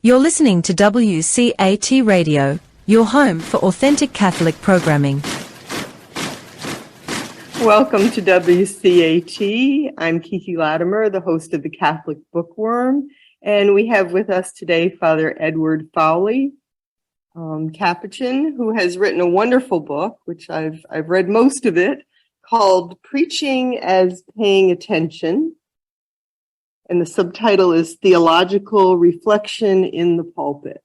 You're listening to WCAT Radio, your home for authentic Catholic programming. Welcome to WCAT. I'm Kiki Latimer, the host of the Catholic Bookworm, and we have with us today Father Edward Foley, Capuchin, who has written a wonderful book, which I've read most of it, called Preaching as Paying Attention. And the subtitle is Theological Reflection in the Pulpit.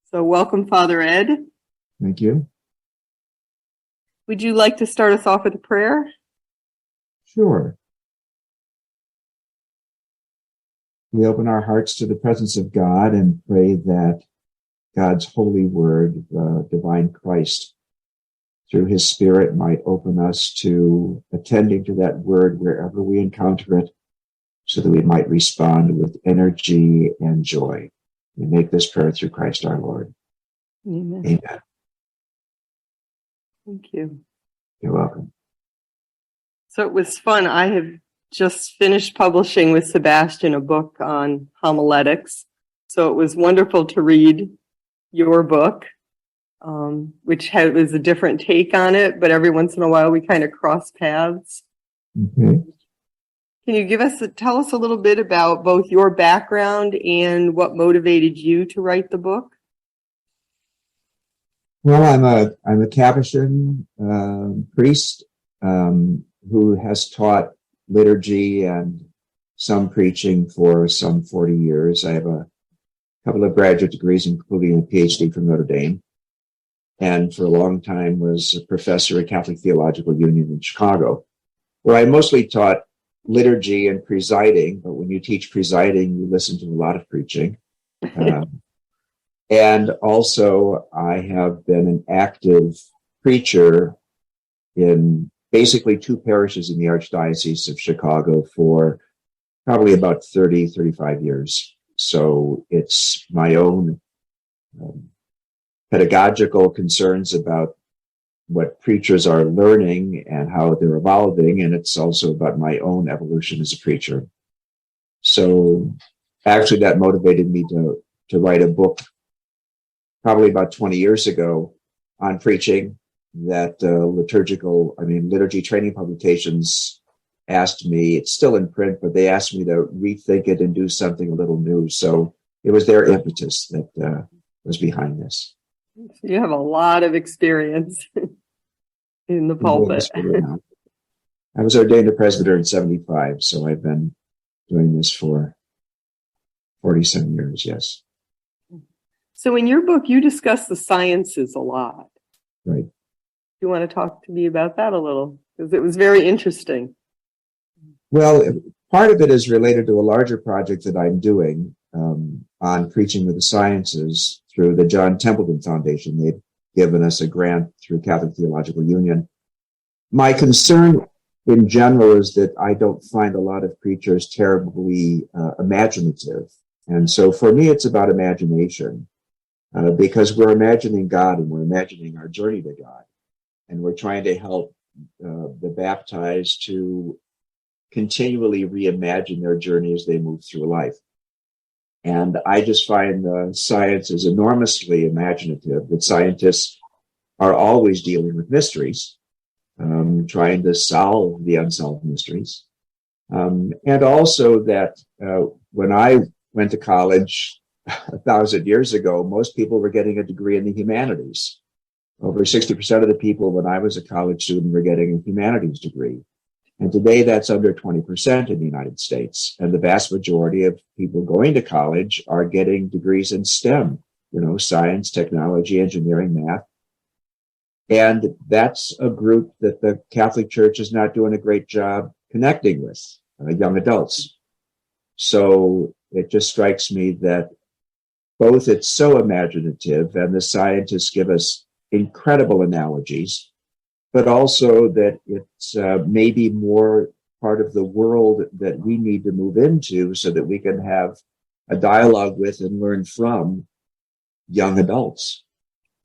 So welcome, Father Ed. Thank you. Would you like to start us off with a prayer? Sure. We open our hearts to the presence of God and pray that God's holy word, the divine Christ, through his Spirit might open us to attending to that word wherever we encounter it, so that we might respond with energy and joy. We make this prayer through Christ our Lord. Amen. Amen. Thank you. You're welcome. So it was fun. I have just finished publishing with Sebastian a book on homiletics. So it was wonderful to read your book, which was a different take on it, but every once in a while we kind of cross paths. Mm-hmm. Can you tell us a little bit about both your background and what motivated you to write the book? Well, I'm a Capuchin priest who has taught liturgy and some preaching for some 40 years. I have a couple of graduate degrees, including a PhD from Notre Dame, and for a long time was a professor at Catholic Theological Union in Chicago, where I mostly taught liturgy and presiding, but when you teach presiding, you listen to a lot of preaching. And also, I have been an active preacher in basically two parishes in the Archdiocese of Chicago for probably about 35 years. So it's my own pedagogical concerns about what preachers are learning and how they're evolving, and it's also about my own evolution as a preacher. So actually that motivated me to write a book probably about 20 years ago on preaching that liturgy training publications asked me, it's still in print, but they asked me to rethink it and do something a little new. So it was their impetus that was behind this. You have a lot of experience in the pulpit. I was ordained a presbyter in 1975, so I've been doing this for 47 years, yes. So in your book, you discuss the sciences a lot. Right. You want to talk to me about that a little? Because it was very interesting. Well, part of it is related to a larger project that I'm doing on preaching with the sciences through the John Templeton Foundation. They've given us a grant through Catholic Theological Union. My concern in general is that I don't find a lot of preachers terribly imaginative. And so for me, it's about imagination, because we're imagining God and we're imagining our journey to God. And we're trying to help the baptized to continually reimagine their journey as they move through life. And I just find science is enormously imaginative, that scientists are always dealing with mysteries, trying to solve the unsolved mysteries. And also that when I went to college 1,000 years ago, most people were getting a degree in the humanities. Over 60% of the people when I was a college student were getting a humanities degree. And today that's under 20% in the United States. And the vast majority of people going to college are getting degrees in STEM, science, technology, engineering, math. And that's a group that the Catholic Church is not doing a great job connecting with, young adults. So it just strikes me that both it's so imaginative and the scientists give us incredible analogies, but also that it's maybe more part of the world that we need to move into so that we can have a dialogue with and learn from young adults.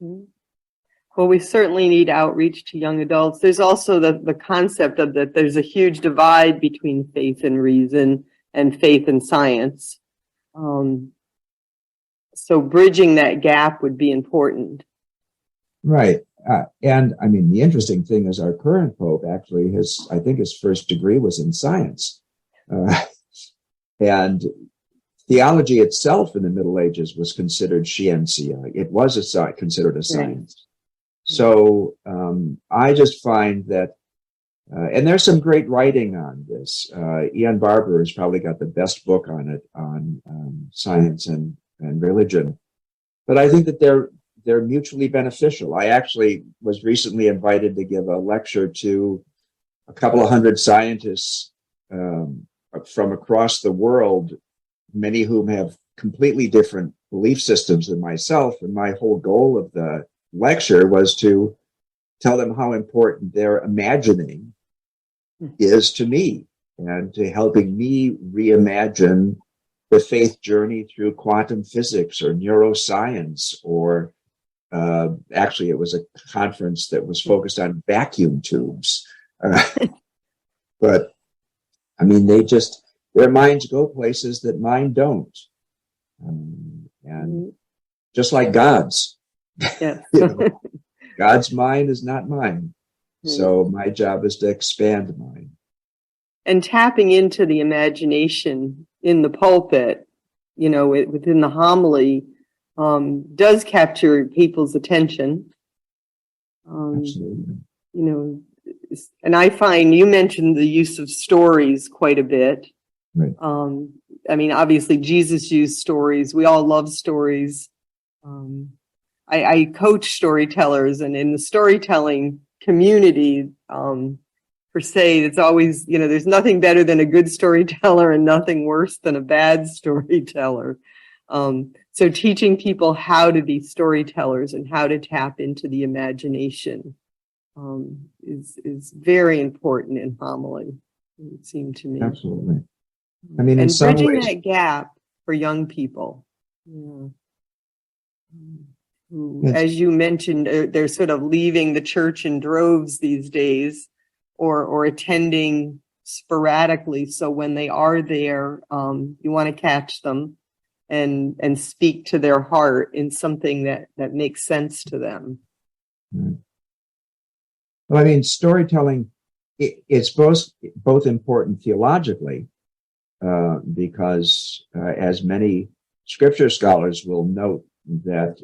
Well, we certainly need outreach to young adults. There's also the concept of that there's a huge divide between faith and reason and faith and science. So bridging that gap would be important. Right. And I mean, the interesting thing is our current Pope actually I think his first degree was in science. And theology itself in the Middle Ages was considered scientia. It was considered a science. So I just find that, and there's some great writing on this. Ian Barber has probably got the best book on it, on science and religion. But I think that they're mutually beneficial. I actually was recently invited to give a lecture to a couple of hundred scientists from across the world, many of whom have completely different belief systems than myself. And my whole goal of the lecture was to tell them how important their imagining is to me and to helping me reimagine the faith journey through quantum physics or neuroscience, or actually it was a conference that was focused on vacuum tubes. But I mean, their minds go places that mine don't. And just like God's, Yeah. God's mind is not mine. So my job is to expand mine. And tapping into the imagination in the pulpit, within the homily, does capture people's attention. Absolutely. And I find you mentioned the use of stories quite a bit. Right. I mean, obviously Jesus used stories. We all love stories. I coach storytellers, and in the storytelling community, per se, it's always, there's nothing better than a good storyteller and nothing worse than a bad storyteller. So teaching people how to be storytellers and how to tap into the imagination is very important in homily, it would seem to me. Absolutely. I mean, and in some bridging ways, that gap for young people. Who, as you mentioned, they're sort of leaving the church in droves these days, or attending sporadically. So when they are there, you want to catch them and speak to their heart in something that makes sense to them. Right. Well, I mean, storytelling, it's both important theologically, because as many scripture scholars will note that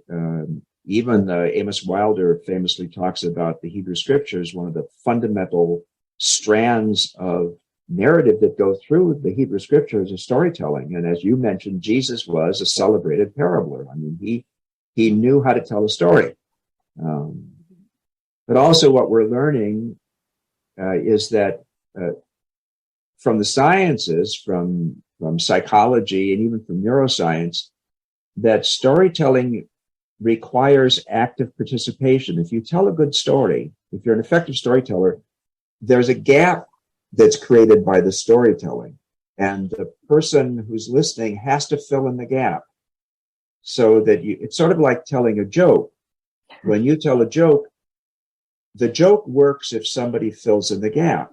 even Amos Wilder famously talks about the Hebrew Scriptures, one of the fundamental strands of narrative that go through the Hebrew Scriptures is storytelling. And as you mentioned, Jesus was a celebrated parabler. I mean, he knew how to tell a story. But also what we're learning is that from the sciences, from psychology and even from neuroscience, that storytelling requires active participation. If you tell a good story, if you're an effective storyteller, there's a gap that's created by the storytelling, and the person who's listening has to fill in the gap. So that it's sort of like telling a joke. When you tell a joke, the joke works if somebody fills in the gap.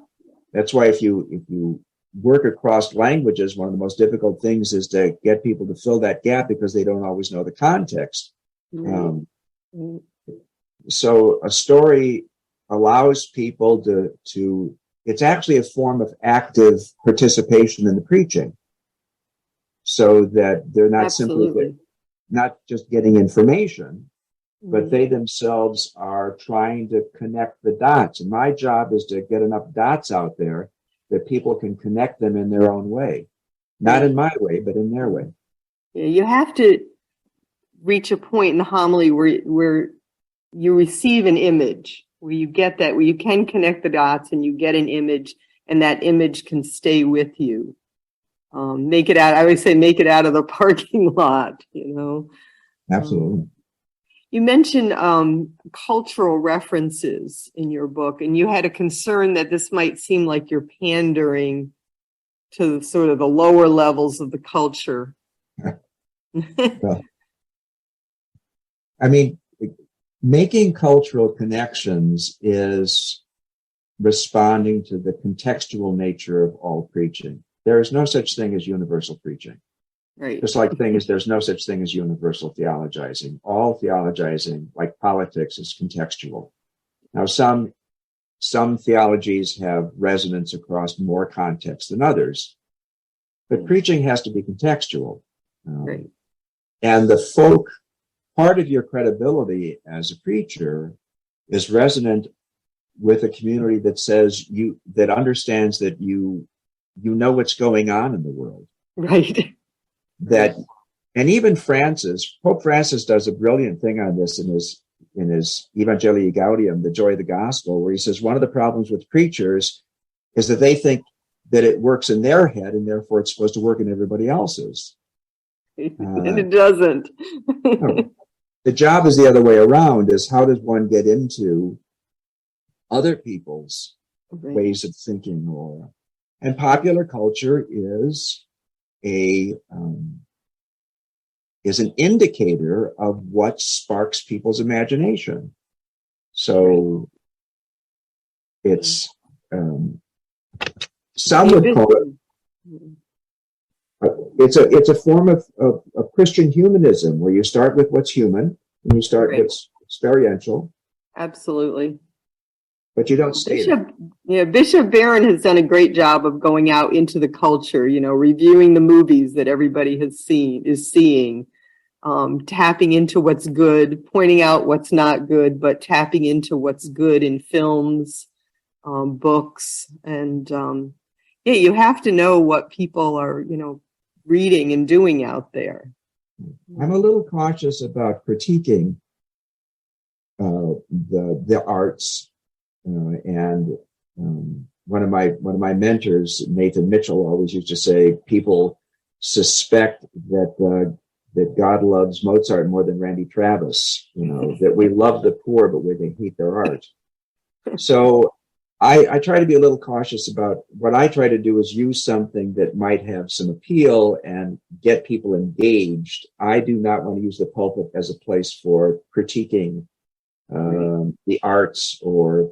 That's why if you work across languages, one of the most difficult things is to get people to fill that gap because they don't always know the context. So a story allows people to it's actually a form of active participation in the preaching, so that they're not simply not just getting information, but they themselves are trying to connect the dots. And my job is to get enough dots out there that people can connect them in their own way. Not in my way, but in their way. You have to reach a point in the homily where you receive an image, where you get that, where you can connect the dots and you get an image, and that image can stay with you. Make it out, I always say, make it out of the parking lot, Absolutely. You mentioned cultural references in your book, and you had a concern that this might seem like you're pandering to sort of the lower levels of the culture. Well, I mean, making cultural connections is responding to the contextual nature of all preaching. There is no such thing as universal preaching. Right. Just like there's no such thing as universal theologizing. All theologizing, like politics, is contextual. Now, some theologies have resonance across more contexts than others, but preaching has to be contextual. Right. And part of your credibility as a preacher is resonant with a community that understands that you know what's going on in the world. Right. And even Pope Francis does a brilliant thing on this in his Evangelii Gaudium, the Joy of the Gospel, where he says one of the problems with preachers is that they think that it works in their head and therefore it's supposed to work in everybody else's. And it doesn't. No. The job is the other way around, is how does one get into other people's ways of thinking? And popular culture is an indicator of what sparks people's imagination. So it's some would call it it's a form of Christian humanism, where you start with what's human and you start with what's experiential. Absolutely. But you don't stay there. Bishop Barron has done a great job of going out into the culture, reviewing the movies that everybody is seeing, tapping into what's good, pointing out what's not good, but tapping into what's good in films, books. And you have to know what people are, reading and doing out there. I'm a little cautious about critiquing the arts. And one of my mentors, Nathan Mitchell, always used to say people suspect that God loves Mozart more than Randy Travis, that we love the poor, but we hate their art. So I try to be a little cautious about what I try to do is use something that might have some appeal and get people engaged. I do not want to use the pulpit as a place for critiquing the arts, or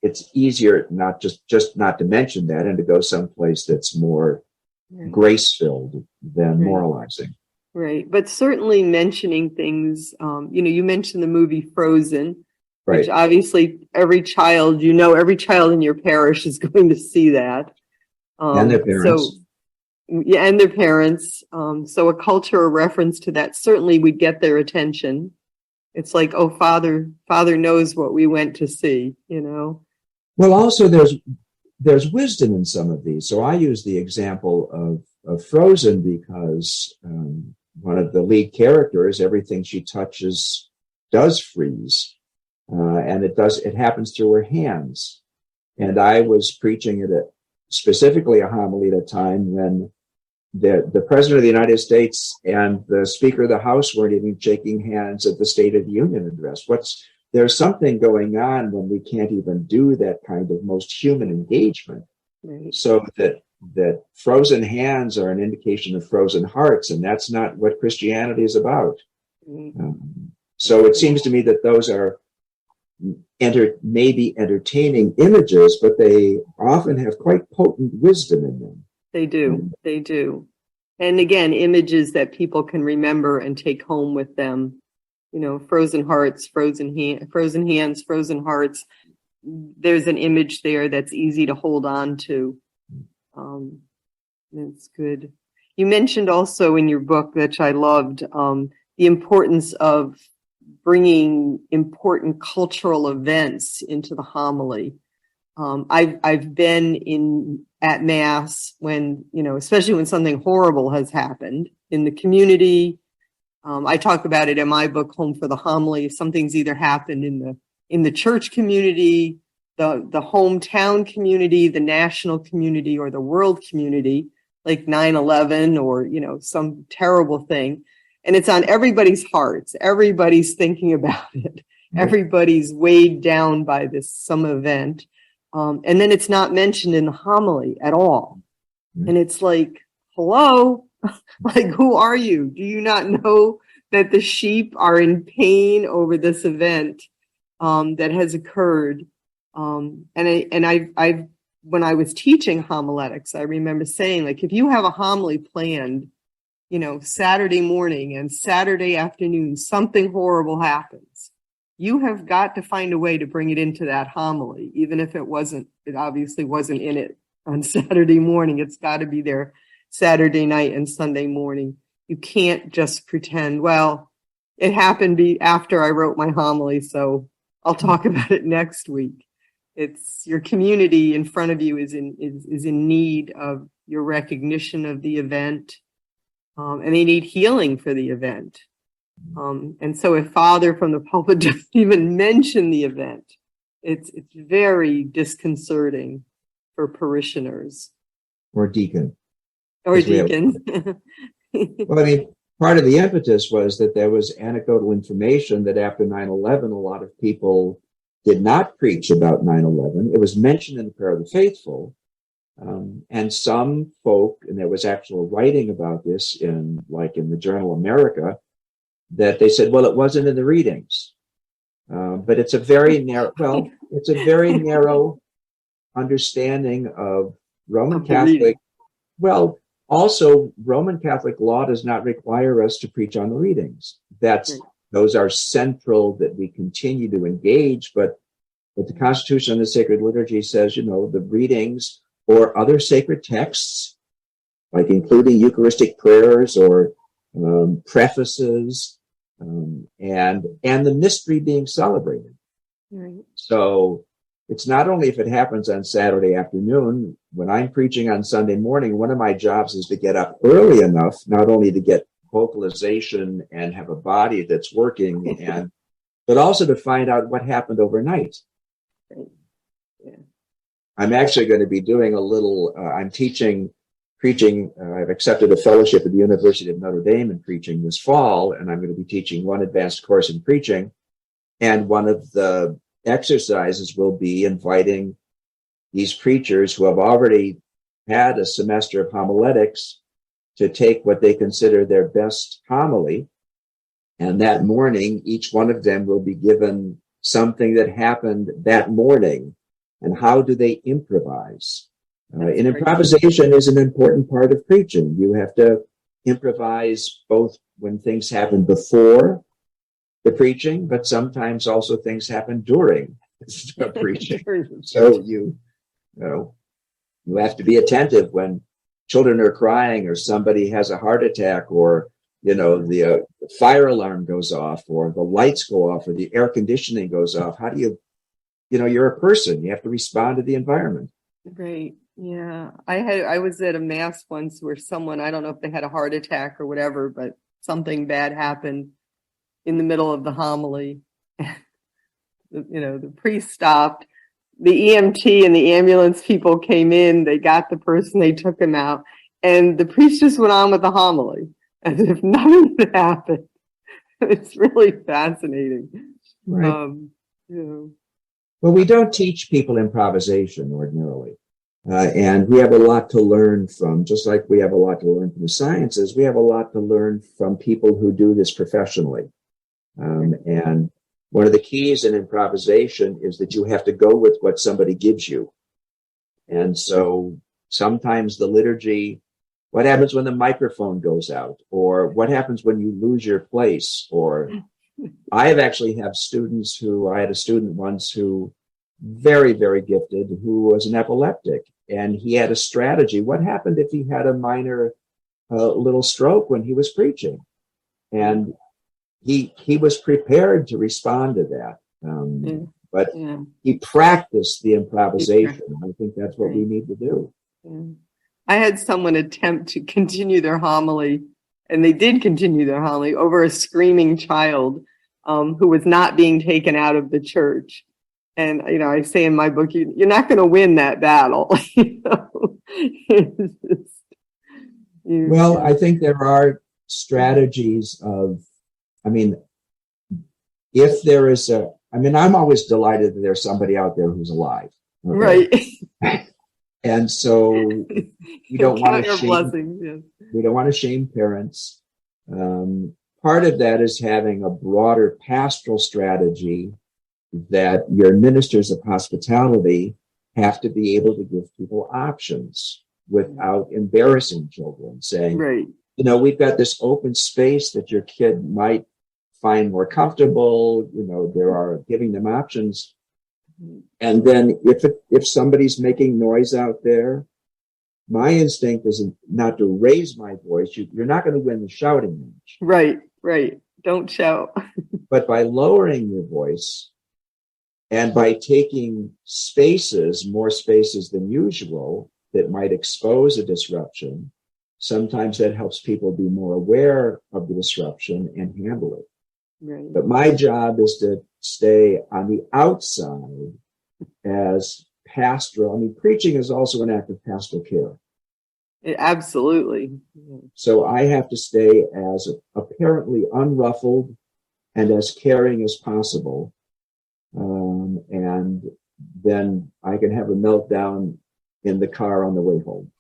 it's easier not to mention that and to go someplace that's more grace-filled than moralizing. Right. But certainly mentioning things, you mentioned the movie Frozen, which obviously every child in your parish is going to see that. And their parents. And their parents. So a cultural reference to that certainly would get their attention. It's like, oh, Father knows what we went to see, Well, also there's wisdom in some of these. So I use the example of Frozen because one of the lead characters, everything she touches does freeze. And it happens through her hands. And I was preaching specifically a homily at a time when the President of the United States and the Speaker of the House weren't even shaking hands at the State of the Union address. There's something going on when we can't even do that kind of most human engagement. Right. So that frozen hands are an indication of frozen hearts, and that's not what Christianity is about. So it seems to me that those are maybe entertaining images, but they often have quite potent wisdom in them. They do. And again, images that people can remember and take home with them. Frozen hearts, frozen hands, frozen hearts. There's an image there that's easy to hold on to. That's good. You mentioned also in your book, which I loved, the importance of bringing important cultural events into the homily. I've been at Mass when, especially when something horrible has happened in the community. I talk about it in my book, Home for the Homily. Something's either happened in the church community, the hometown community, the national community, or the world community, like 9/11 or, some terrible thing. And it's on everybody's hearts. Everybody's thinking about it. Everybody's weighed down by some event. And then it's not mentioned in the homily at all. And it's like, hello, like, who are you? Do you not know that the sheep are in pain over this event that has occurred? And I when I was teaching homiletics, I remember saying, like, if you have a homily planned Saturday morning and Saturday afternoon, something horrible happens. You have got to find a way to bring it into that homily, even if it obviously wasn't in it on Saturday morning. It's got to be there Saturday night and Sunday morning. You can't just pretend, well, it happened after I wrote my homily, so I'll talk about it next week. It's your community in front of you is in need of your recognition of the event, and they need healing for the event. And so if Father from the pulpit doesn't even mention the event, it's very disconcerting for parishioners. Or deacon. Or deacons. Well, part of the impetus was that there was anecdotal information that after 9/11, a lot of people did not preach about 9/11. It was mentioned in the Prayer of the Faithful. And some folk, and there was actual writing about this in the Journal America, that they said, well, it wasn't in the readings. But it's a very narrow understanding of Roman Catholic. Well, also Roman Catholic law does not require us to preach on the readings. Those are central, that we continue to engage, but the Constitution on the Sacred Liturgy says, the readings or other sacred texts, like including Eucharistic prayers or prefaces, and the mystery being celebrated. Right. So it's not only if it happens on Saturday afternoon. When I'm preaching on Sunday morning, one of my jobs is to get up early enough, not only to get vocalization and have a body that's working, but also to find out what happened overnight. Right. Yeah. I'm actually going to be doing I'm preaching. I've accepted a fellowship at the University of Notre Dame in preaching this fall, and I'm going to be teaching one advanced course in preaching. And one of the exercises will be inviting these preachers who have already had a semester of homiletics to take what they consider their best homily. And that morning, each one of them will be given something that happened that morning. And how do they improvise? And improvisation is an important part of preaching. You have to improvise both when things happen before the preaching, but sometimes also things happen during the preaching. So you have to be attentive when children are crying, or somebody has a heart attack, or the fire alarm goes off, or the lights go off, or the air conditioning goes off. How do you're a person. You have to respond to the environment. Right. Yeah. I was at a mass once where someone, I don't know if they had a heart attack or whatever, but something bad happened in the middle of the homily. The priest stopped. The EMT and the ambulance people came in. They got the person, they took him out, and the priest just went on with the homily as if nothing had happened. It's really fascinating. Right. Well, we don't teach people improvisation ordinarily. And we have a lot to learn from, just like we have a lot to learn from the sciences, we have a lot to learn from people who do this professionally. And one of the keys in improvisation is that you have to go with what somebody gives you. And so sometimes the liturgy, what happens when the microphone goes out, or what happens when you lose your place, or I had a student once who very, very gifted, who was an epileptic, and he had a strategy. What happened if he had a minor little stroke when he was preaching? And he was prepared to respond to that. But he practiced the improvisation. I think that's what we need to do. Yeah. I had someone attempt to continue their homily, and they did continue their homily over a screaming child who was not being taken out of the church. And, I say in my book, you're not going to win that battle. Well, I think there are strategies of, if there is I'm always delighted that there's somebody out there who's alive. Okay? Right. And so we don't want to blessings, yes. We don't want to shame parents. Part of that is having a broader pastoral strategy that your ministers of hospitality have to be able to give people options without embarrassing children, saying, right. we've got this open space that your kid might find more comfortable. There are giving them options. And then if somebody's making noise out there, my instinct is not to raise my voice. You're not going to win the shouting match. Right. Don't shout. But by lowering your voice and by taking more spaces than usual that might expose a disruption, sometimes that helps people be more aware of the disruption and handle it. Right. But my job is to stay on the outside as pastoral. I mean, preaching is also an act of pastoral care. Absolutely. So I have to stay as apparently unruffled and as caring as possible. And then I can have a meltdown in the car on the way home.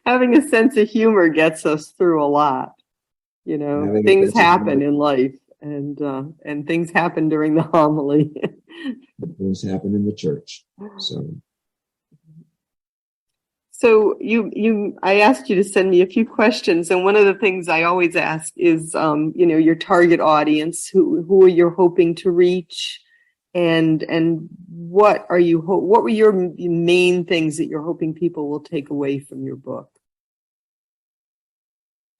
Having a sense of humor gets us through a lot. Things happen in life, and things happen during the homily. Things happen in the church. So I asked you to send me a few questions, and one of the things I always ask is, your target audience, who you're hoping to reach, and what were your main things that you're hoping people will take away from your book?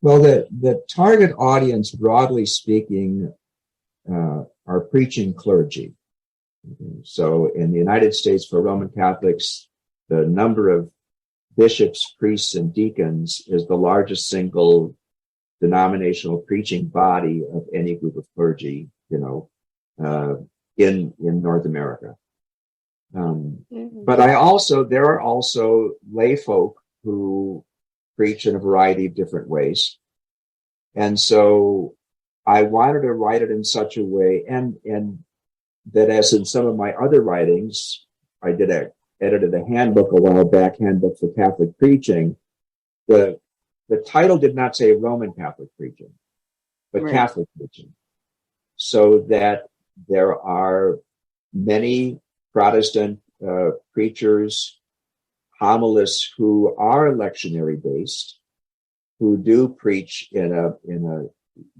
Well, the target audience, broadly speaking, are preaching clergy. So in the United States, for Roman Catholics, the number of bishops, priests, and deacons is the largest single denominational preaching body of any group of clergy, in North America. But there are also lay folk who preach in a variety of different ways. And so I wanted to write it in such a way, and that, as in some of my other writings, I edited a handbook a while back, Handbook for Catholic Preaching. The title did not say Roman Catholic preaching, but right. Catholic preaching. So that there are many Protestant preachers, homilists who are lectionary based, who do preach in a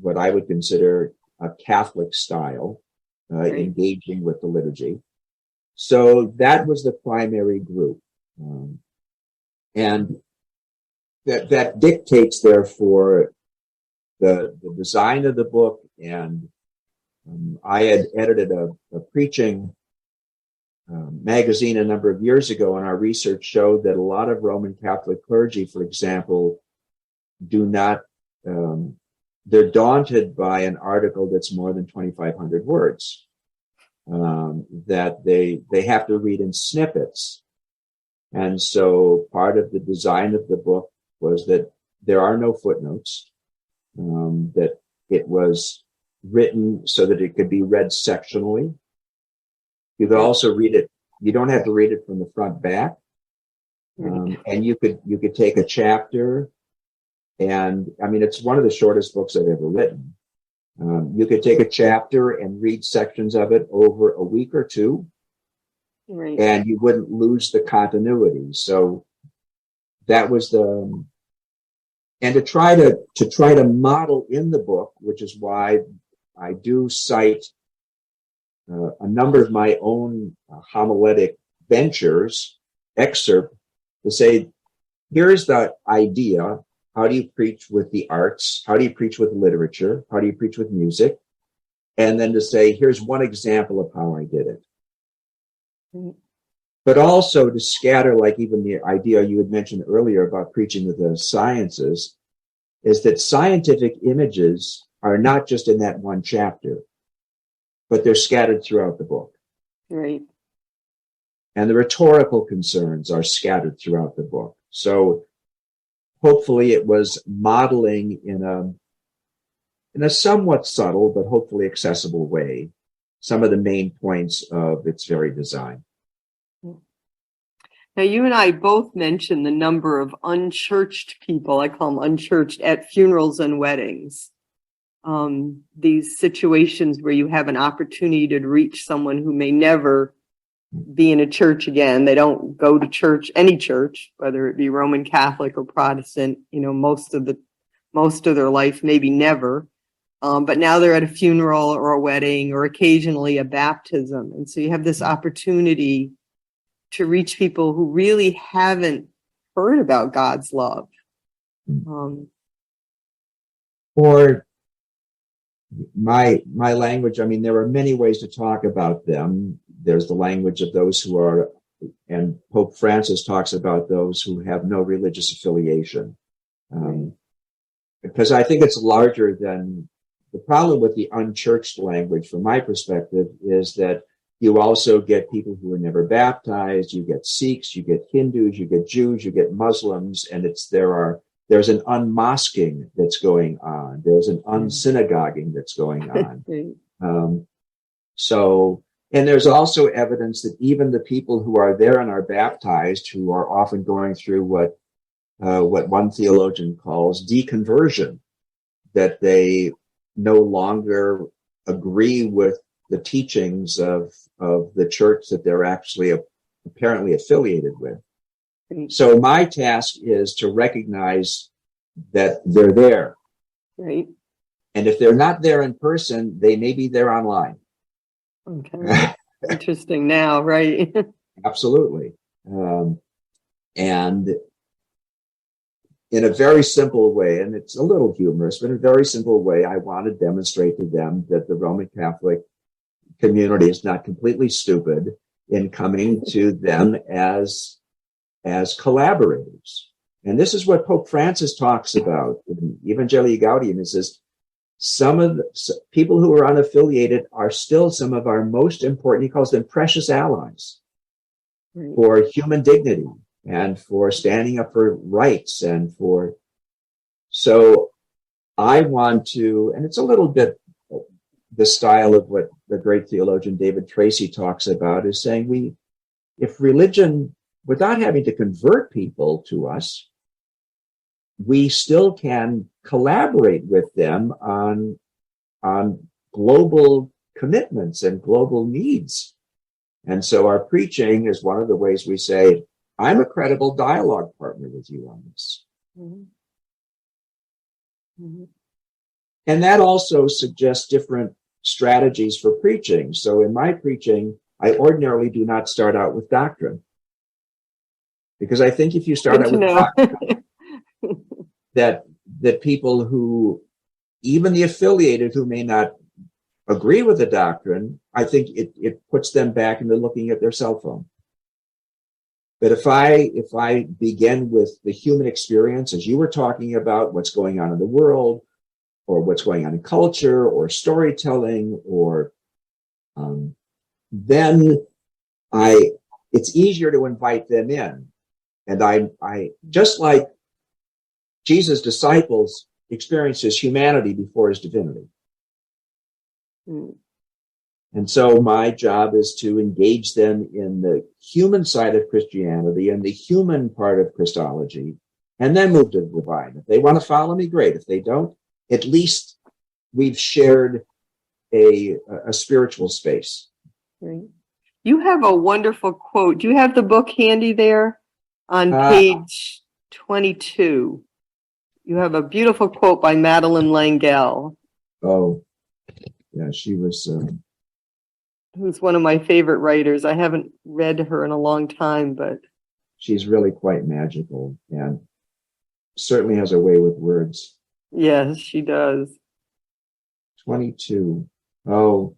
what I would consider a Catholic style, right. Engaging with the liturgy. So that was the primary group. And that dictates, therefore, the design of the book. And I had edited a preaching magazine a number of years ago, and our research showed that a lot of Roman Catholic clergy, for example, they're daunted by an article that's more than 2,500 words. That they have to read in snippets. And so part of the design of the book was that there are no footnotes, that it was written so that it could be read sectionally. You could also read it. You don't have to read it from the front back. And you could take a chapter, and I mean, it's one of the shortest books I've ever written. You could take a chapter and read sections of it over a week or two, right. And you wouldn't lose the continuity. So that was and to try to model in the book, which is why I do cite a number of my own homiletic ventures, excerpt, to say, here's the idea. How do you preach with the arts? How do you preach with literature? How do you preach with music? And then to say, here's one example of how I did it. Mm-hmm. But also to scatter, like even the idea you had mentioned earlier about preaching with the sciences, is that scientific images are not just in that one chapter, but they're scattered throughout the book. Right. And the rhetorical concerns are scattered throughout the book. So hopefully it was modeling in a somewhat subtle, but hopefully accessible way, some of the main points of its very design. Now, you and I both mentioned the number of unchurched people, I call them unchurched, at funerals and weddings. These situations where you have an opportunity to reach someone who may never be in a church again. They don't go to church, any church, whether it be Roman Catholic or Protestant, most of their life, maybe never. But now they're at a funeral or a wedding or occasionally a baptism. And so you have this opportunity to reach people who really haven't heard about God's love. Or my language, I mean, there are many ways to talk about them. There's the language of those who are, and Pope Francis talks about those who have no religious affiliation. Because I think it's larger than the problem with the unchurched language, from my perspective, is that you also get people who are never baptized, you get Sikhs, you get Hindus, you get Jews, you get Muslims, and there's an unmosquing that's going on. There's an unsynagoguing that's going on. And there's also evidence that even the people who are there and are baptized, who are often going through what one theologian calls deconversion, that they no longer agree with the teachings of the church that they're actually apparently affiliated with. So my task is to recognize that they're there. Right. And if they're not there in person, they may be there online. Okay. Interesting now, right? Absolutely. And in a very simple way, and it's a little humorous, but in a very simple way, I want to demonstrate to them that the Roman Catholic community is not completely stupid in coming to them as collaborators. And this is what Pope Francis talks about in Evangelii Gaudium. He says, some of the people who are unaffiliated are still some of our most important, he calls them precious allies for human dignity and for standing up for rights so I want to, and it's a little bit the style of what the great theologian David Tracy talks about, is saying if religion, without having to convert people to us, we still can collaborate with them on global commitments and global needs. And so our preaching is one of the ways we say, I'm a credible dialogue partner with you on this. Mm-hmm. Mm-hmm. And that also suggests different strategies for preaching. So in my preaching, I ordinarily do not start out with doctrine. Because I think if you start out with doctrine, that people who, even the affiliated who may not agree with the doctrine, I think it puts them back into looking at their cell phone. But if I begin with the human experience, as you were talking about, what's going on in the world, or what's going on in culture, or storytelling, or then it's easier to invite them in. And I just like Jesus' disciples experienced his humanity before his divinity. Mm. And so my job is to engage them in the human side of Christianity and the human part of Christology, and then move to the divine. If they want to follow me, great. If they don't, at least we've shared a spiritual space. Right. You have a wonderful quote. Do you have the book handy there? On page 22, you have a beautiful quote by Madeleine L'Engle. Oh, yeah, she was... who's one of my favorite writers. I haven't read her in a long time, but... She's really quite magical and certainly has a way with words. Yes, she does. 22. Oh,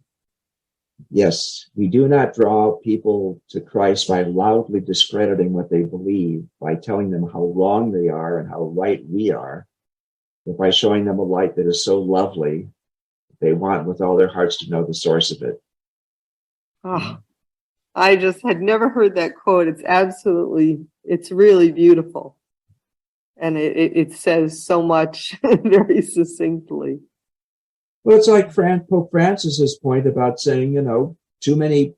yes. We do not draw people to Christ by loudly discrediting what they believe, by telling them how wrong they are and how right we are, but by showing them a light that is so lovely, they want with all their hearts to know the source of it. Oh, I just had never heard that quote. It's really beautiful. And it says so much very succinctly. Well, it's like Pope Francis's point about saying, too many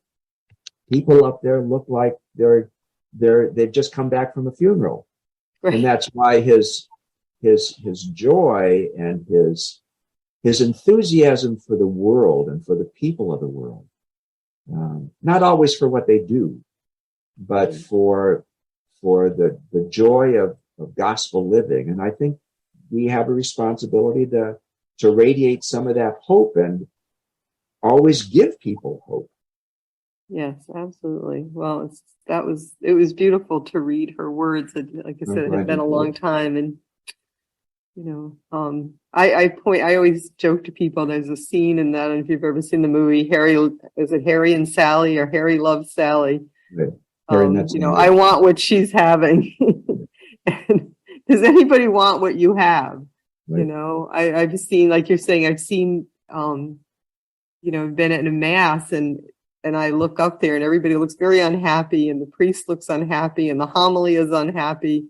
people up there look like they've just come back from a funeral. Right. And that's why his joy and his enthusiasm for the world and for the people of the world not always for what they do, but for the joy of gospel living. And I think we have a responsibility to radiate some of that hope and always give people hope. Yes, absolutely. Well, it was beautiful to read her words. Like I said, it had been a long time, and I always joke to people. There's a scene in that, I don't know if you've ever seen the movie is it Harry and Sally, or Harry Loves Sally? Right. I want what she's having. And does anybody want what you have? Right. I've seen, like you're saying, I've seen, been at a mass and I look up there and everybody looks very unhappy and the priest looks unhappy and the homily is unhappy.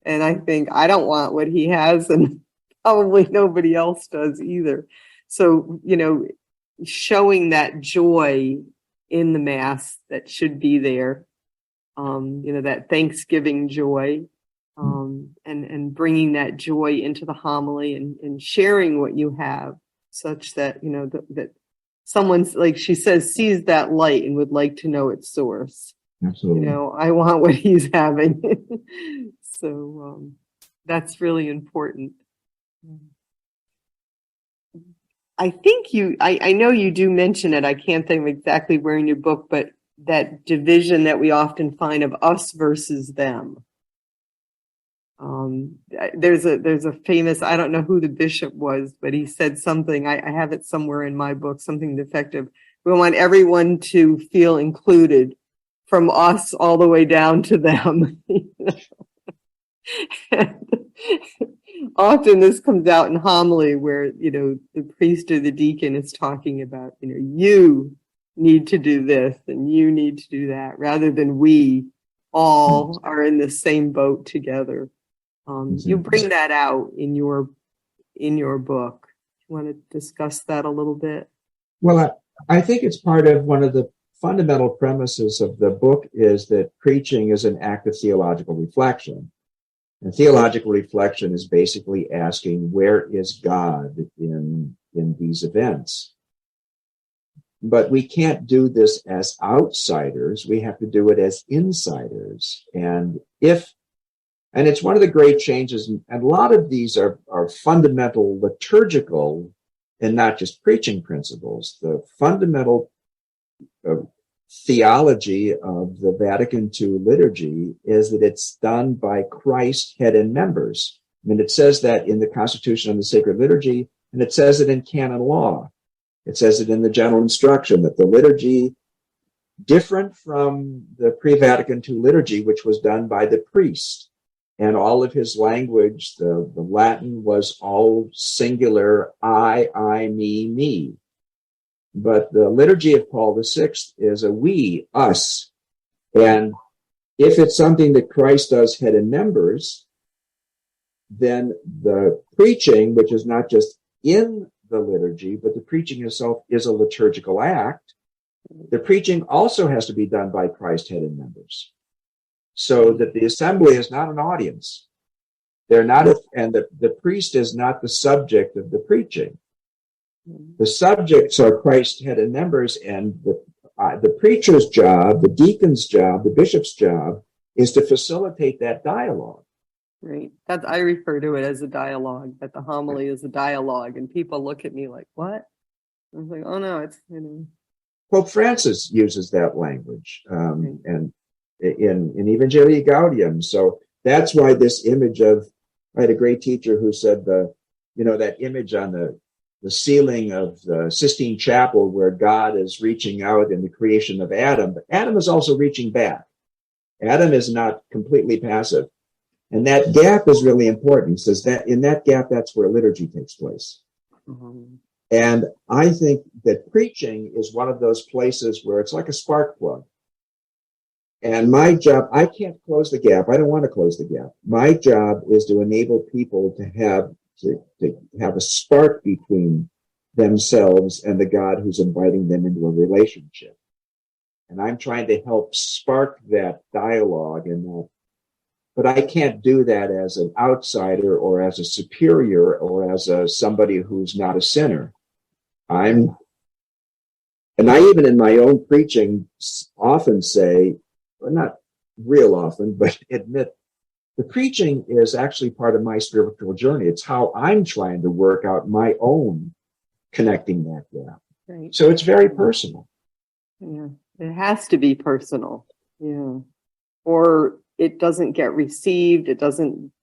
And I think, I don't want what he has, and probably nobody else does either. So, showing that joy in the Mass that should be there, that Thanksgiving joy, and bringing that joy into the homily and sharing what you have, such that, that someone's, like she says, sees that light and would like to know its source. Absolutely. I want what he's having. So that's really important. I think I know you do mention it. I can't think of exactly where in your book, but that division that we often find of us versus them. There's a famous, I don't know who the bishop was, but he said something, I have it somewhere in my book, something defective. We want everyone to feel included, from us all the way down to them. Often this comes out in homily where, the priest or the deacon is talking about, you need to do this and you need to do that, rather than we all are in the same boat together. You bring that out in your book. You want to discuss that a little bit? Well, I think it's part of one of the fundamental premises of the book is that preaching is an act of theological reflection. And theological reflection is basically asking, where is God in these events? But we can't do this as outsiders. We have to do it as insiders. And it's one of the great changes, and a lot of these are fundamental liturgical and not just preaching principles. The fundamental theology of the Vatican II liturgy is that it's done by Christ, head and members. I mean, it says that in the Constitution on the Sacred Liturgy, and it says it in canon law. It says it in the general instruction that the liturgy, different from the pre-Vatican II liturgy, which was done by the priest, and all of his language, the Latin was all singular, I, me. But the liturgy of Paul VI is a we, us. And if it's something that Christ does head and members, then the preaching, which is not just in the liturgy, but the preaching itself is a liturgical act. The preaching also has to be done by Christ, head and members, so that the assembly is not an audience. They're not, and the priest is not the subject of the preaching. The subjects are Christ, head and members, and the preacher's job, the deacon's job, the bishop's job is to facilitate that dialogue. Right. I refer to it as a dialogue, that the homily is a dialogue, and people look at me like, what? I was like, oh no, it's, Pope Francis uses that language, and in Evangelii Gaudium. So that's why this image of, I had a great teacher who said that image on the ceiling of the Sistine Chapel where God is reaching out in the creation of Adam, but Adam is also reaching back. Adam is not completely passive. And that gap is really important. He says that in that gap, that's where liturgy takes place. Mm-hmm. And I think that preaching is one of those places where it's like a spark plug. And my job, I can't close the gap. I don't want to close the gap. My job is to enable people to have a spark between themselves and the God who's inviting them into a relationship. And I'm trying to help spark that dialogue but I can't do that as an outsider or as a superior or as somebody who's not a sinner. I'm And I even in my own preaching often say, well, not real often, but admit the preaching is actually part of my spiritual journey. It's how I'm trying to work out my own connecting that gap. Right. So it's very personal. Yeah, it has to be personal. Yeah. Or it doesn't get received.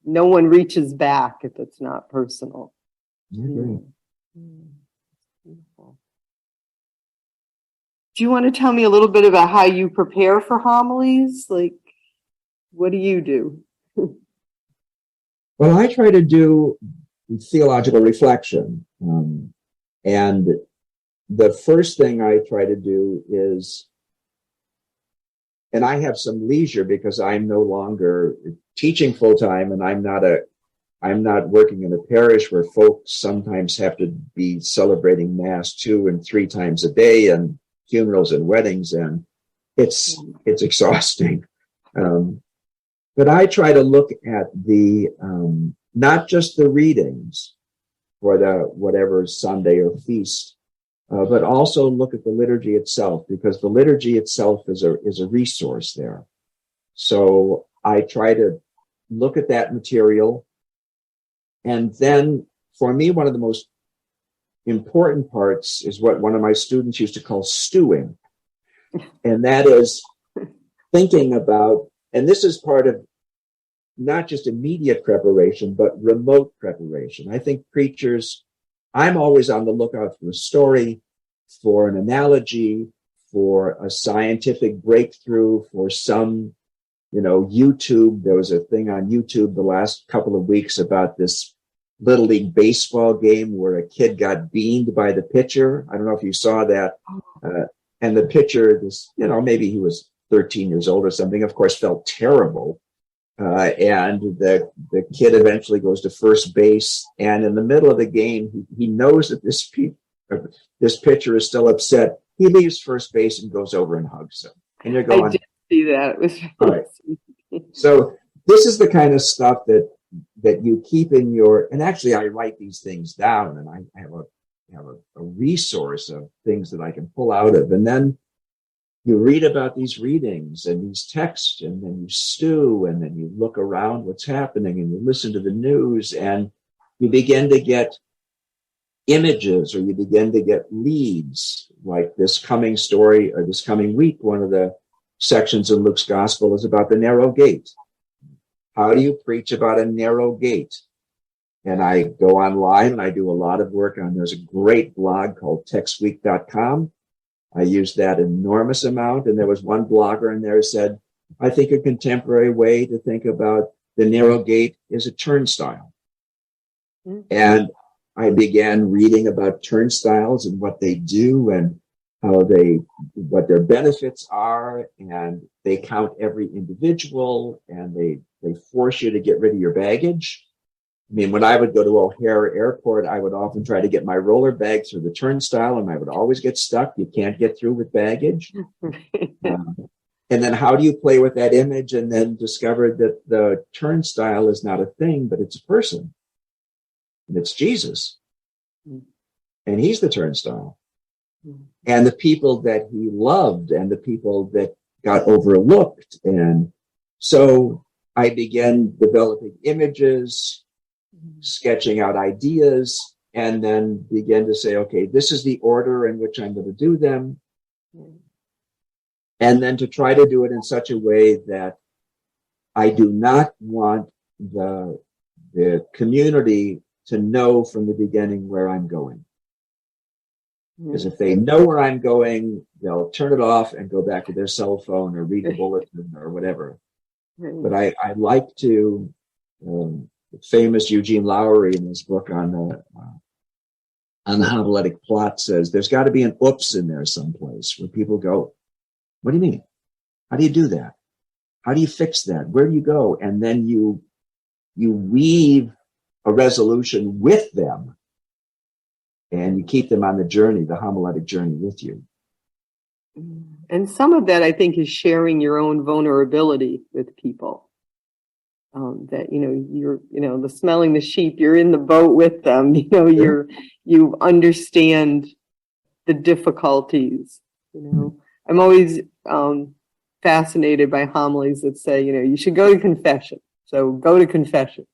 No one reaches back if it's not personal. Mm-hmm. Beautiful. Do you want to tell me a little bit about how you prepare for homilies? Like, what do you do? Well, I try to do theological reflection. And the first thing I try to do is, and I have some leisure because I'm no longer teaching full time, and I'm not working in a parish where folks sometimes have to be celebrating Mass 2 and 3 times a day and funerals and weddings, and it's exhausting. But I try to look at the not just the readings for the whatever Sunday or feast, but also look at the liturgy itself, because the liturgy itself is a resource there. So I try to look at that material. And then for me, one of the most important parts is what one of my students used to call stewing. And that is thinking about, and this is part of not just immediate preparation, but remote preparation. I think preachers, I'm always on the lookout for a story, for an analogy, for a scientific breakthrough, for some, YouTube. There was a thing on YouTube the last couple of weeks about this Little League baseball game where a kid got beamed by the pitcher. I don't know if you saw that. And the pitcher, maybe he was 13 years old or something, of course, felt terrible. And the kid eventually goes to first base. And in the middle of the game, he knows that this pitcher is still upset. He leaves first base and goes over and hugs him. And you're going, I did see that. It was all right. So this is the kind of stuff that you keep in your, and actually I write these things down, and I have a resource of things that I can pull out of. And then you read about these readings and these texts, and then you stew, and then you look around what's happening, and you listen to the news, and you begin to get images, or you begin to get leads. Like this coming story, or this coming week, one of the sections in Luke's gospel is about the narrow gate. How do you preach about a narrow gate? And I go online and I do a lot of work on, there's a great blog called textweek.com. I use that enormous amount. And there was one blogger in there who said, I think a contemporary way to think about the narrow gate is a turnstile. Mm-hmm. And I began reading about turnstiles and what they do and what their benefits are. And they count every individual, and they force you to get rid of your baggage. I mean, when I would go to O'Hare Airport, I would often try to get my roller bag through the turnstile, and I would always get stuck. You can't get through with baggage. And then how do you play with that image and then discover that the turnstile is not a thing, but it's a person? And it's Jesus. And he's the turnstile. And the people that he loved and the people that got overlooked. And so I began developing images, sketching out ideas, and then began to say, okay, this is the order in which I'm going to do them. And then to try to do it in such a way that I do not want the community to know from the beginning where I'm going. Because if they know where I'm going, they'll turn it off and go back to their cell phone or read the bulletin or whatever. But I like to, the famous Eugene Lowry in his book on the homiletic plot says, there's got to be an oops in there someplace where people go, what do you mean? How do you do that? How do you fix that? Where do you go? And then you weave a resolution with them, and you keep them on the journey, the homiletic journey with you. And some of that, I think, is sharing your own vulnerability with people. That, you're, the smelling the sheep, you're in the boat with them, you understand the difficulties I'm always fascinated by homilies that say, you should go to confession. So go to confession.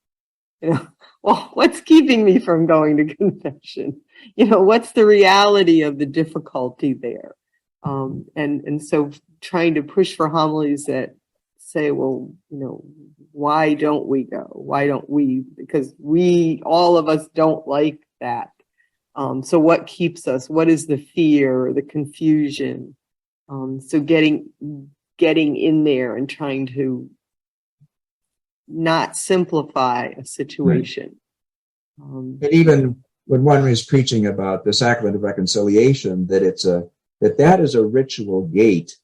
Well, what's keeping me from going to confession? What's the reality of the difficulty there? And so trying to push for homilies that say, well, why don't we go? Why don't we? Because all of us don't like that. So what keeps us? What is the fear or the confusion? So getting in there and trying to not simplify a situation. But even when one is preaching about the sacrament of reconciliation, that that is a ritual gate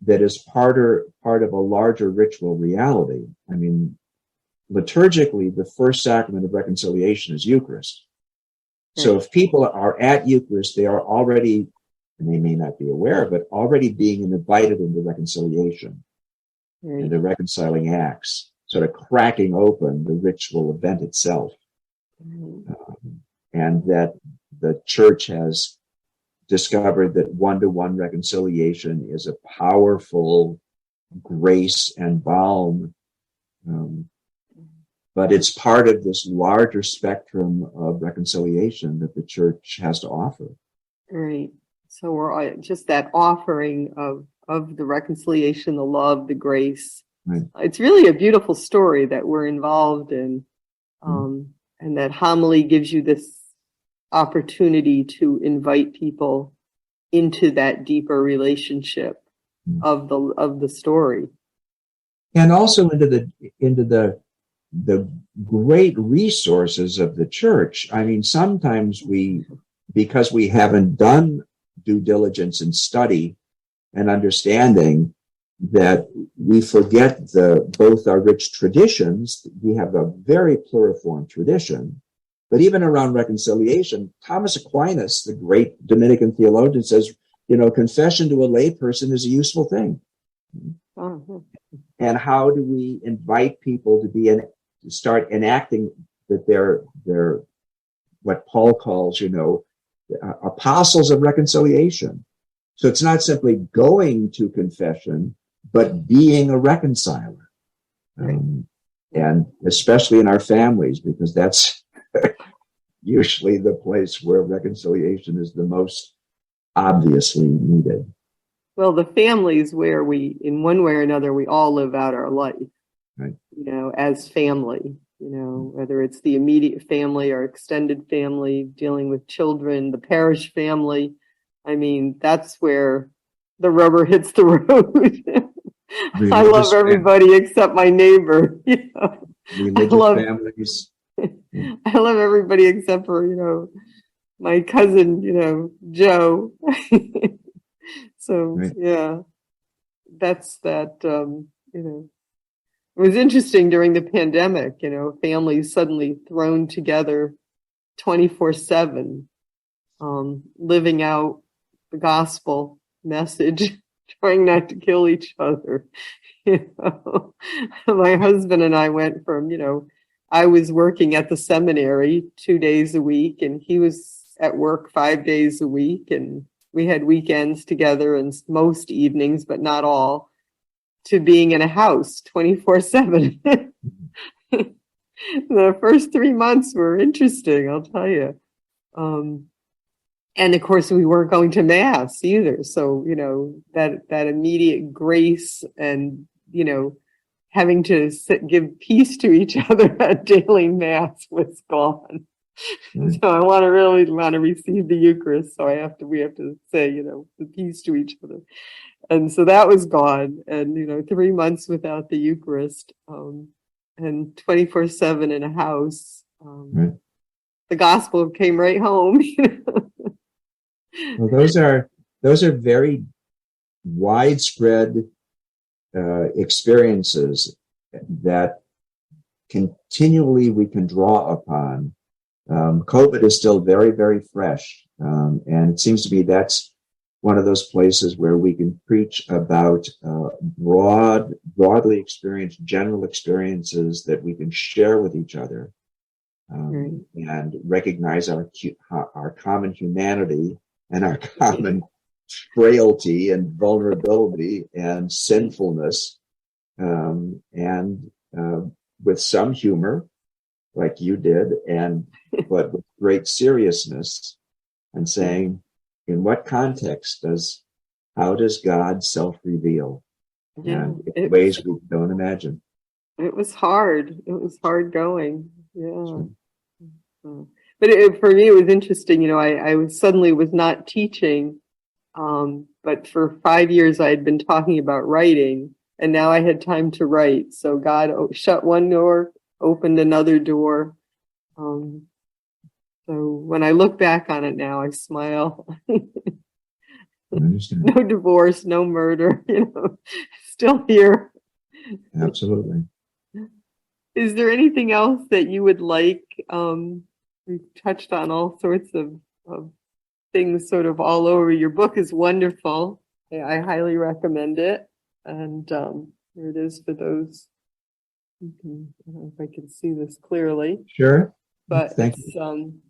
that is part of a larger ritual reality. I mean, liturgically, the first sacrament of reconciliation is Eucharist. So if people are at Eucharist, they are already, and they may not be aware of it, already being invited into reconciliation and the reconciling acts, sort of cracking open the ritual event itself. And that the church has discovered that one-to-one reconciliation is a powerful grace and balm, but it's part of this larger spectrum of reconciliation that the church has to offer. Right. So we're just that offering of the reconciliation, the love, the grace. Right. It's really a beautiful story that we're involved in, and that homily gives you this opportunity to invite people into that deeper relationship of the story, and also into the great resources of the church. I mean, sometimes because we haven't done due diligence and study and understanding, that we forget both our rich traditions. We have a very pluriform tradition, but even around reconciliation, Thomas Aquinas, the great Dominican theologian, says, confession to a lay person is a useful thing. And how do we invite people to start enacting that they're what Paul calls, apostles of reconciliation. So it's not simply going to confession, but being a reconciler. And especially in our families, because that's usually the place where reconciliation is the most obviously needed. Well, the families where we, in one way or another, we all live out our life, right? As family, whether it's the immediate family or extended family, dealing with children, the parish family. I mean, that's where the rubber hits the road. I love everybody except my neighbor. Families. I love everybody except for, my cousin, Joe. So, right. Yeah, that's that, it was interesting during the pandemic, families suddenly thrown together 24/7, living out the gospel message, trying not to kill each other. My husband and I went from, I was working at the seminary 2 days a week, and he was at work 5 days a week, and we had weekends together and most evenings, but not all, to being in a house 24/7. The first 3 months were interesting, I'll tell you. And of course, we weren't going to mass either. So, that immediate grace and, having to give peace to each other at daily mass was gone. So I really want to receive the Eucharist. So we have to say, the peace to each other. And so that was gone. And, 3 months without the Eucharist, and 24/7 in a house. The gospel came right home. Well, those are very widespread experiences that continually we can draw upon. COVID is still very, very fresh, and it seems to me that's one of those places where we can preach about broadly experienced, general experiences that we can share with each other, and recognize our common humanity and our common frailty and vulnerability and sinfulness, and with some humor, like you did, but with great seriousness, and saying, in what context how does God self-reveal? Yeah, And in ways we don't imagine. It was hard. It was hard going. Yeah. Sure. But for me, it was interesting. I suddenly was not teaching, but for 5 years I had been talking about writing, and now I had time to write. So God shut one door, opened another door. So when I look back on it now, I smile. No divorce, no murder, still here. Absolutely. Is there anything else that you would like? We've touched on all sorts of things sort of all over. Your book is wonderful. I highly recommend it. And here it is for those who can, I don't know if I can see this clearly. Sure. But Thank you.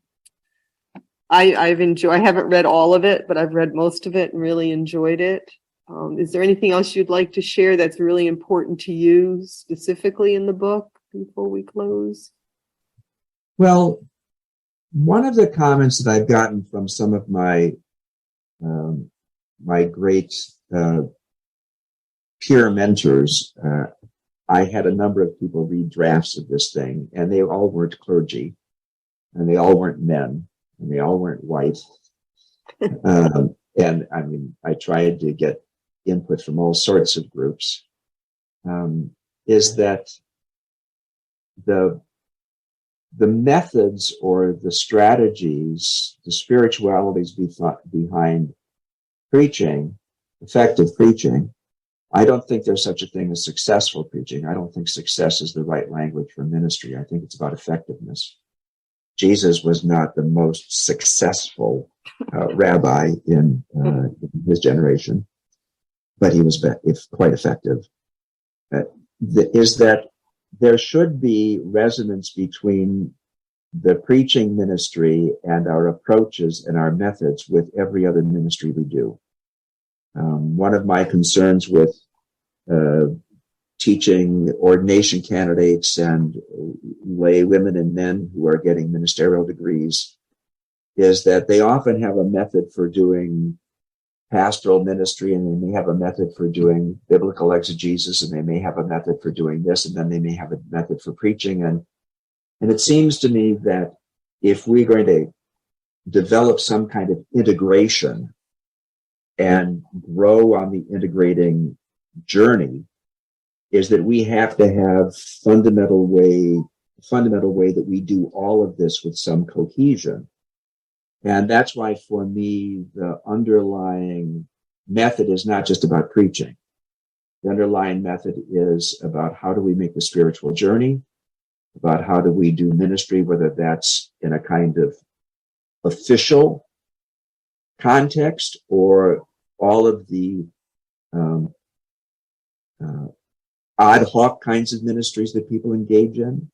I've enjoyed, I haven't read all of it, but I've read most of it and really enjoyed it. Is there anything else you'd like to share that's really important to you specifically in the book before we close? Well, one of the comments that I've gotten from some of my my great peer mentors, I had a number of people read drafts of this thing, and they all weren't clergy, and they all weren't men, and they all weren't white. And I mean, I tried to get input from all sorts of groups, is that the methods or the strategies, the spiritualities behind preaching, effective preaching, I don't think there's such a thing as successful preaching. I don't think success is the right language for ministry. I think it's about effectiveness. Jesus was not the most successful rabbi in his generation, but he was quite effective. Is that there should be resonance between the preaching ministry and our approaches and our methods with every other ministry we do. One of my concerns with teaching ordination candidates and lay women and men who are getting ministerial degrees is that they often have a method for doing pastoral ministry, and they may have a method for doing biblical exegesis, and they may have a method for doing this, and then they may have a method for preaching. And it seems to me that if we're going to develop some kind of integration and grow on the integrating journey, is that we have to have fundamental way that we do all of this with some cohesion. And that's why, for me, the underlying method is not just about preaching. The underlying method is about how do we make the spiritual journey, about how do we do ministry, whether that's in a kind of official context or all of the ad hoc kinds of ministries that people engage in.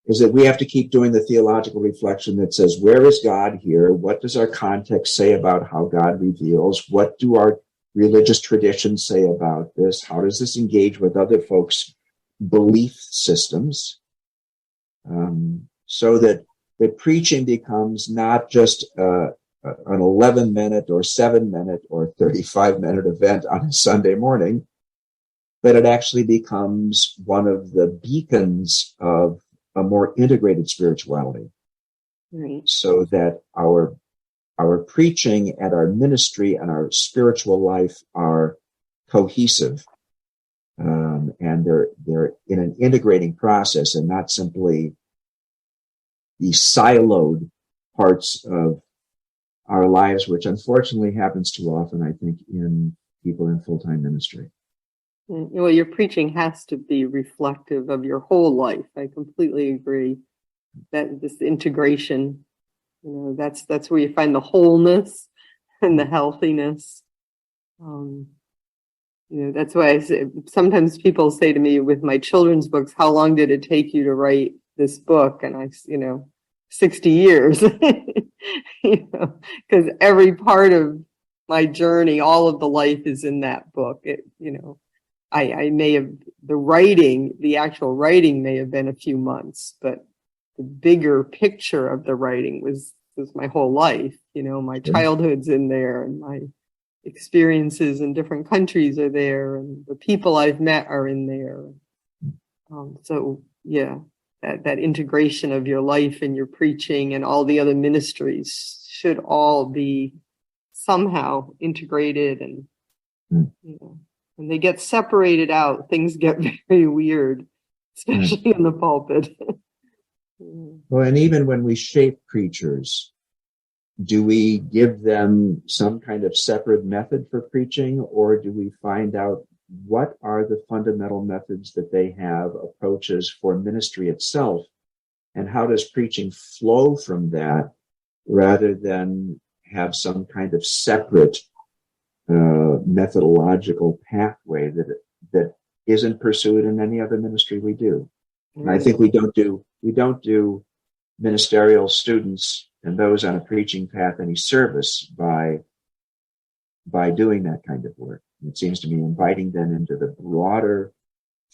Is that we have to keep doing the theological reflection that says, where is God here? What does our context say about how God reveals? What do our religious traditions say about this? How does this engage with other folks' belief systems? So that the preaching becomes not just an 11-minute or 7-minute or 35-minute event on a Sunday morning, but it actually becomes one of the beacons of a more integrated spirituality. Right. So that our preaching and our ministry and our spiritual life are cohesive, and they're in an integrating process and not simply the siloed parts of our lives, which unfortunately happens too often, I think, in people in full-time ministry. Well, your preaching has to be reflective of your whole life. I completely agree that this integration, that's where you find the wholeness and the healthiness. That's why I say, sometimes people say to me with my children's books, how long did it take you to write this book? And 60 years, because every part of my journey, all of the life is in that book. I may have, the actual writing may have been a few months, but the bigger picture of the writing was my whole life. My childhood's in there, and my experiences in different countries are there, and the people I've met are in there. That integration of your life and your preaching and all the other ministries should all be somehow integrated, and when they get separated out, things get very weird, especially in the pulpit. Well, and even when we shape preachers, do we give them some kind of separate method for preaching, or do we find out what are the fundamental methods that they have, approaches for ministry itself, and how does preaching flow from that rather than have some kind of separate methodological pathway that isn't pursued in any other ministry we do? And I think we don't do ministerial students and those on a preaching path any service by doing that kind of work. It seems to me inviting them into the broader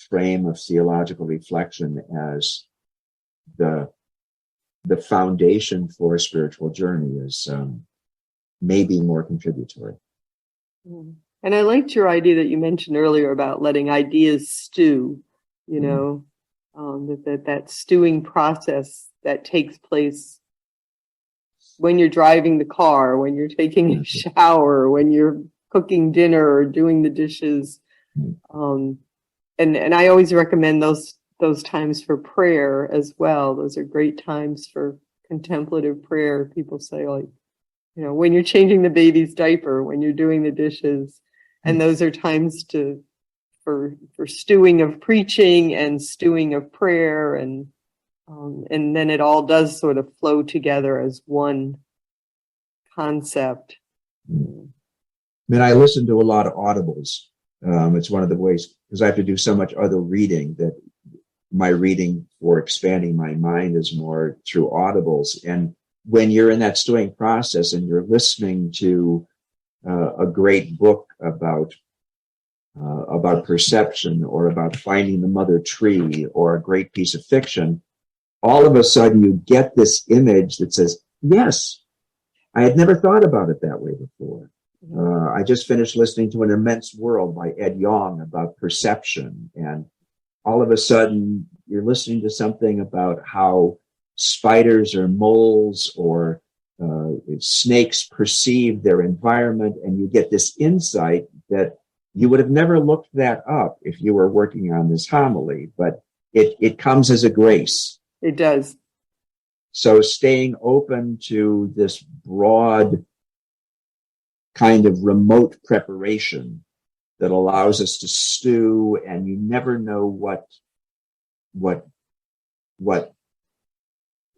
frame of theological reflection as the foundation for a spiritual journey is maybe more contributory. And I liked your idea that you mentioned earlier about letting ideas stew, that stewing process that takes place when you're driving the car, when you're taking a shower, when you're cooking dinner or doing the dishes. And I always recommend those times for prayer as well. Those are great times for contemplative prayer. People say, like, when you're changing the baby's diaper, when you're doing the dishes, and those are times for stewing of preaching and stewing of prayer, and then it all does sort of flow together as one concept. I mean, I listen to a lot of audibles. It's one of the ways, because I have to do so much other reading, that my reading for expanding my mind is more through audibles. And when you're in that stewing process and you're listening to a great book about perception, or about finding the mother tree, or a great piece of fiction, all of a sudden you get this image that says, yes, I had never thought about it that way before. I just finished listening to An Immense World by Ed Yong about perception, and all of a sudden you're listening to something about how spiders or moles or snakes perceive their environment, and you get this insight that you would have never looked that up if you were working on this homily, but it comes as a grace. It does. So staying open to this broad kind of remote preparation that allows us to stew, and you never know what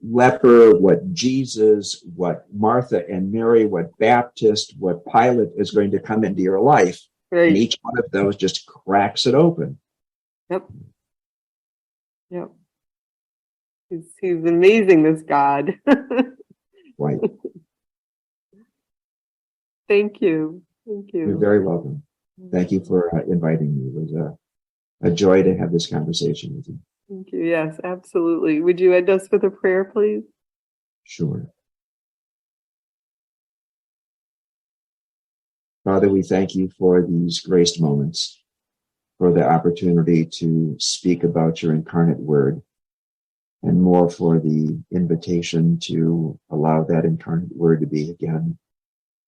leper, what Jesus, what Martha and Mary, what Baptist, what Pilate is going to come into your life. Right. And each one of those just cracks it open. Yep. He's amazing, this God. Right. Thank you. You're very welcome. Thank you for inviting me. It was a joy to have this conversation with you. Thank you. Yes, absolutely. Would you end us with a prayer, please? Sure. Father, we thank you for these graced moments, for the opportunity to speak about your incarnate word, and more for the invitation to allow that incarnate word to be again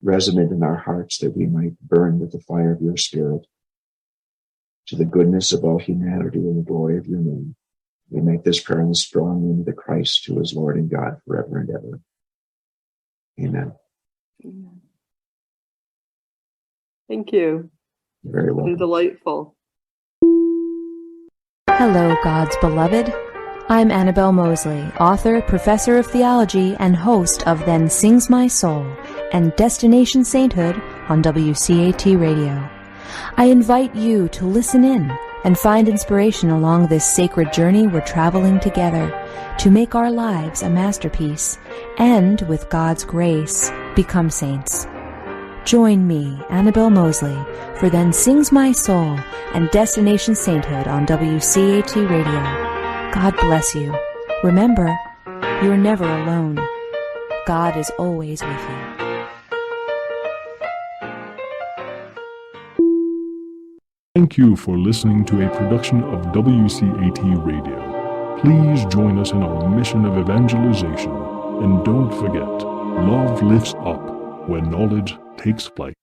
resonant in our hearts, that we might burn with the fire of your Spirit to the goodness of all humanity and the glory of your name. We make this prayer in the strong name of the Christ, who is Lord and God forever and ever. Amen. Amen. Thank you. You're very welcome. And delightful. Hello, God's beloved. I'm Annabelle Mosley, author, professor of theology, and host of Then Sings My Soul and Destination Sainthood on WCAT Radio. I invite you to listen in and find inspiration along this sacred journey we're traveling together to make our lives a masterpiece and, with God's grace, become saints. Join me, Annabelle Mosley, for Then Sings My Soul and Destination Sainthood on WCAT Radio. God bless you. Remember, you're never alone. God is always with you. Thank you for listening to a production of WCAT Radio. Please join us in our mission of evangelization. And don't forget, love lifts up when knowledge takes flight.